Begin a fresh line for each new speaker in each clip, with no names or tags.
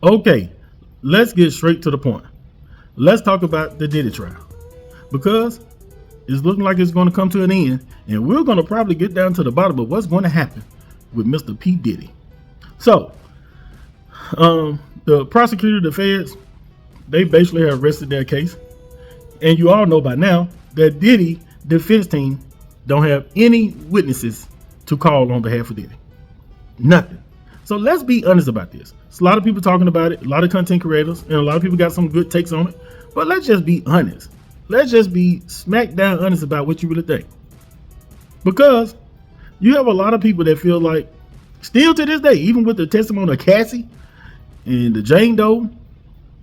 Okay, let's get straight to the point. Let's talk about the Diddy trial because it's looking like it's going to come to an end, and we're going to probably get down to the bottom of what's going to happen with Mr. P. Diddy. So, the prosecutor, the feds, they basically have rested their case, and you all know by now that Diddy defense team don't have any witnesses to call on behalf of Diddy. Nothing. So let's be honest about this. It's a lot of people talking about it, a lot of content creators, and a lot of people got some good takes on it. But let's just be honest. Let's just be smack down honest about what you really think. Because you have a lot of people that feel like, still to this day, even with the testimony of Cassie and the Jane Doe,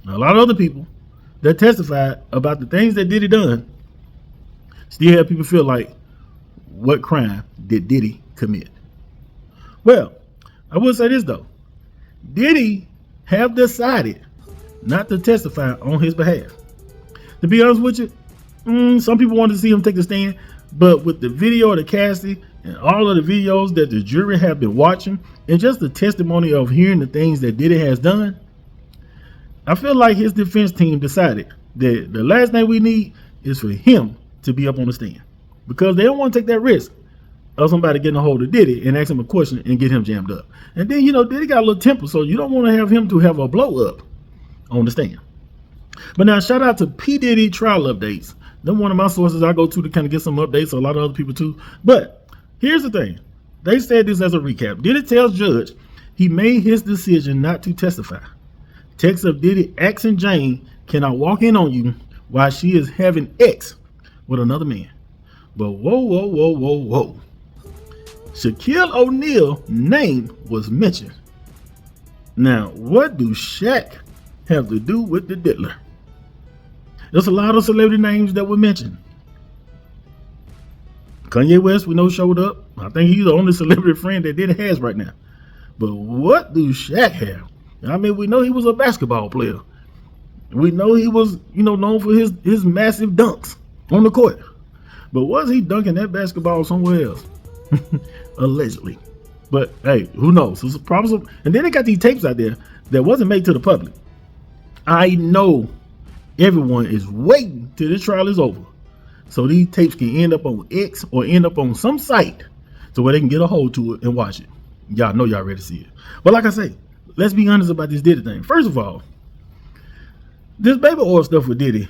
a lot of other people that testified about the things that Diddy done, still have people feel like, what crime did Diddy commit? Well, I will say this though. Diddy have decided not to testify on his behalf. To be honest with you, some people wanted to see him take the stand, but with the video of the Cassie and all of the videos that the jury have been watching, and just the testimony of hearing the things that Diddy has done, I feel like his defense team decided that the last thing we need is for him to be up on the stand, because they don't want to take that risk of somebody getting a hold of Diddy and ask him a question and get him jammed up. And then, Diddy got a little temper, so you don't want to have him to have a blow up on the stand. But now, shout out to P. Diddy trial updates. They're one of my sources I go to kind of get some updates, a lot of other people too. But here's the thing. They said this as a recap. Diddy tells judge he made his decision not to testify. Text of Diddy asking Jane, can I walk in on you while she is having X with another man? But whoa. Shaquille O'Neal's name was mentioned. Now, what do Shaq have to do with the diddler? There's a lot of celebrity names that were mentioned. Kanye West, we know, showed up. I think he's the only celebrity friend that Diddy has right now. But what do Shaq have? I mean, we know he was a basketball player. We know he was, known for his massive dunks on the court. But was he dunking that basketball somewhere else? Allegedly. But hey, who knows? It's probably, and then they got these tapes out there that wasn't made to the public. I know everyone is waiting till this trial is over, so these tapes can end up on X or end up on some site so where they can get a hold to it and watch it. Y'all know y'all ready to see it. But like I say, let's be honest about this Diddy thing. First of all, this baby oil stuff with Diddy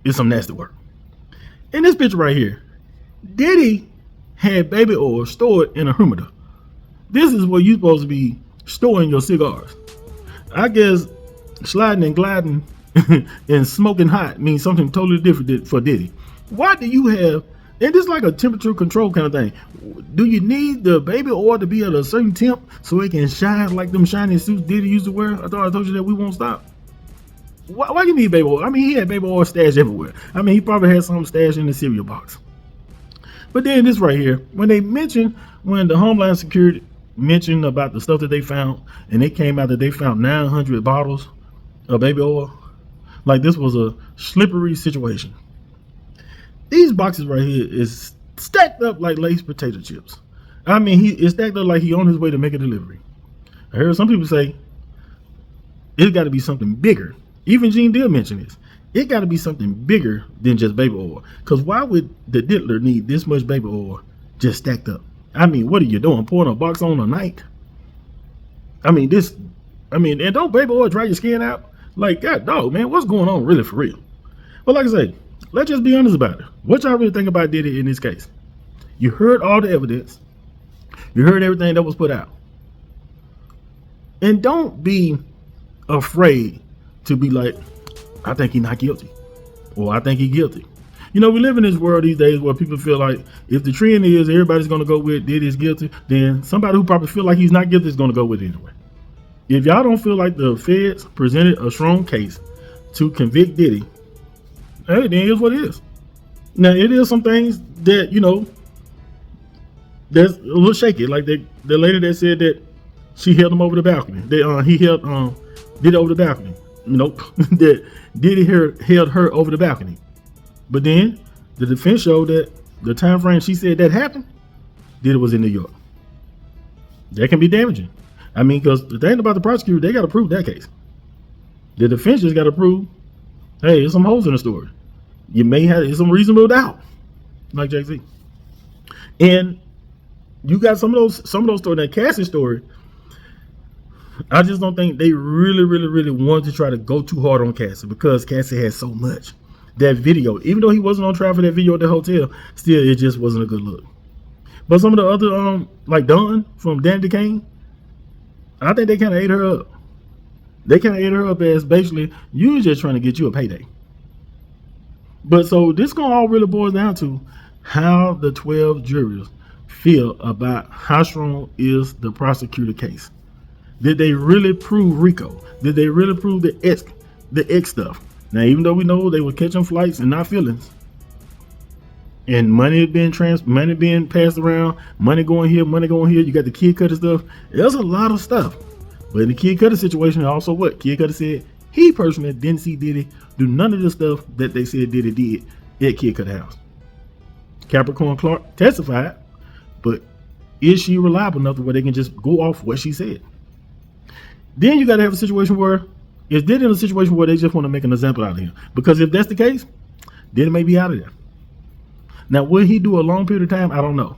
is some nasty work. In this picture right here, Diddy had baby oil stored in a humidor. This is where you're supposed to be storing your cigars. I guess sliding and gliding and smoking hot means something totally different for Diddy. Why do you have, and this is like a temperature control kind of thing. Do you need the baby oil to be at a certain temp so it can shine like them shiny suits Diddy used to wear? I thought I told you that we won't stop. Why you need baby oil? I mean, he had baby oil stashed everywhere. I mean, he probably had some stashed in the cereal box. But then this right here, when the Homeland Security mentioned about the stuff that they found, and it came out that they found 900 bottles of baby oil, like this was a slippery situation. These boxes right here is stacked up like Lay's potato chips. I mean, it's stacked up like he on his way to make a delivery. I heard some people say it's got to be something bigger. Even Gene Deal mentioned this. It got to be something bigger than just baby oil. Because why would the diddler need this much baby oil just stacked up? I mean, what are you doing? Pouring a box on a night? And don't baby oil dry your skin out? Like, God dog, man, what's going on really for real? But like I say, let's just be honest about it. What y'all really think about Diddy in this case? You heard all the evidence. You heard everything that was put out. And don't be afraid to be like, I think he's not guilty, or I think he's guilty. We live in this world these days where people feel like if the trend is everybody's going to go with Diddy is guilty, then somebody who probably feel like he's not guilty is going to go with it anyway. If y'all don't feel like the feds presented a strong case to convict Diddy, hey, then here's what it is. Now, it is some things that, that's a little shaky. Like the lady that said that she held him over the balcony. He held Diddy over the balcony. Nope. That Diddy held her over the balcony. But then the defense showed that the time frame she said that happened, Diddy was in New York. That can be damaging. I mean, because the thing about the prosecutor, they got to prove that case. The defense just got to prove, hey, there's some holes in the story. You may have some reasonable doubt, like Jay-Z. And you got some of those stories. That Cassie story, I just don't think they really wanted to try to go too hard on Cassie because Cassie had so much. That video, even though he wasn't on trial for that video at the hotel, still it just wasn't a good look. But some of the other, like Dawn from Dan DeCane, I think they kind of ate her up. They kind of ate her up as basically, you was just trying to get you a payday. But so this gonna all really boils down to how the 12 jurors feel about how strong is the prosecutor case. Did they really prove Rico? Did they really prove the X stuff? Now, even though we know they were catching flights and not feelings, and money being passed around, money going here, you got the Kid Cudi stuff. There's a lot of stuff. But in the Kid Cudi situation, also what Kid Cudi said, he personally didn't see Diddy do none of the stuff that they said Diddy did at Kid Cudi house. Capricorn Clark testified, but is she reliable enough to where they can just go off what she said? Then you got to have a situation where, is Diddy in a situation where they just want to make an example out of him? Because if that's the case, Diddy may be out of there. Now, will he do a long period of time? I don't know.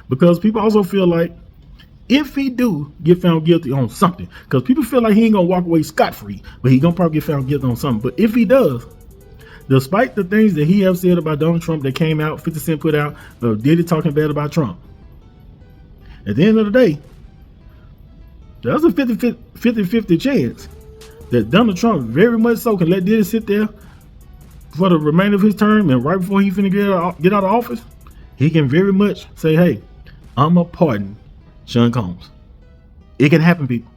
Because people also feel like if he do get found guilty on something, because people feel like he ain't going to walk away scot-free, but he going to probably get found guilty on something. But if he does, despite the things that he have said about Donald Trump that came out, 50 Cent put out, Diddy talking bad about Trump, at the end of the day, there's a 50-50 chance that Donald Trump very much so can let Diddy sit there for the remainder of his term, and right before he finna get out of office, he can very much say, hey, I'm a pardon Sean Combs. It can happen, people.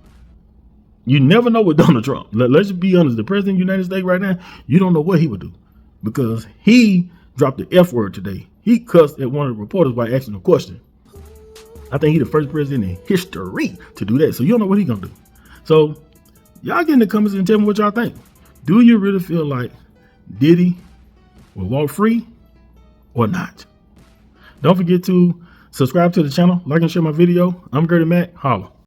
You never know with Donald Trump. Let's just be honest. The president of the United States right now, you don't know what he would do, because he dropped the F word today. He cussed at one of the reporters by asking a question. I think he's the first president in history to do that. So you don't know what he's gonna do. So y'all get in the comments and tell me what y'all think. Do you really feel like Diddy will walk free or not? Don't forget to subscribe to the channel, like and share my video. I'm Gertie Mac. Holla.